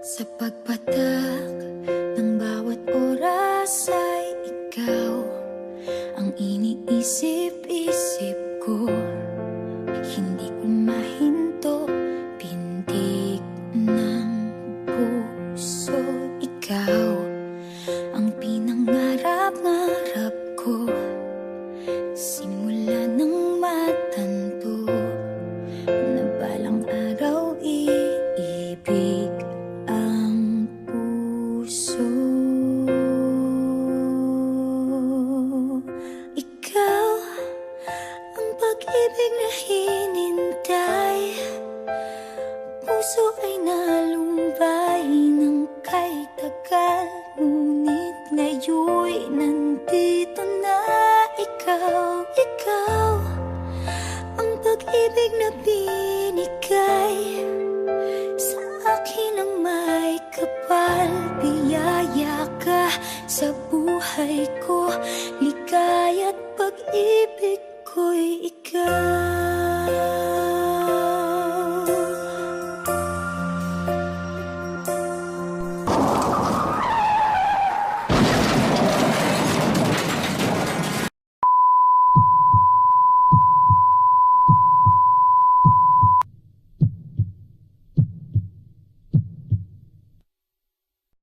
Sa pagpatak ng bawat oras ay ikaw ang iniisip-isip ko. Hindi ko mahinto, pintig ng puso. Ikaw ang pinangarap-ngarap ko, simula ng matanto na balang araw iibig ang puso. Ikaw ang pag-ibig na hinintay, puso ay nalumbay ng kay tagal. Ngunit ngayon'y nandito na ikaw. Ikaw ang pag-ibig na binigay sa akin ang may kapal. Biyaya ka sa buhay ko, ligaya't pag-ibig ko'y ikaw.